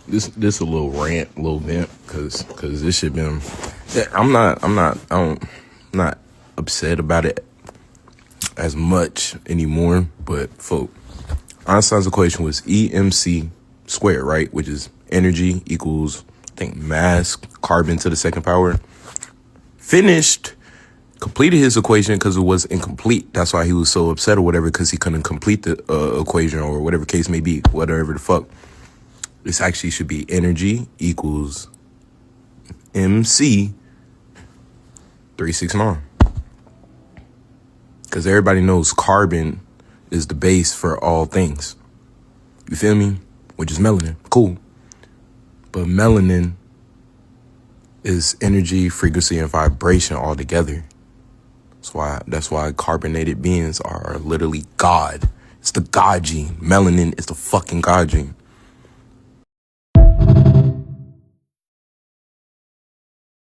this a little rant, a little vent, cause this shit been. I'm not upset about it as much anymore. But folk, Einstein's equation was EMC squared, right? Which is energy equals, I think, mass, carbon to the second power. Completed his equation because it was incomplete. That's why he was so upset or whatever, because he couldn't complete the equation or whatever case may be, whatever the fuck. This actually should be energy equals MC 369. Because everybody knows carbon is the base for all things. You feel me? Which is melanin. Cool. But melanin is energy, frequency, and vibration all together. That's why carbonated beings are literally God. It's the God gene. Melanin is the fucking God gene.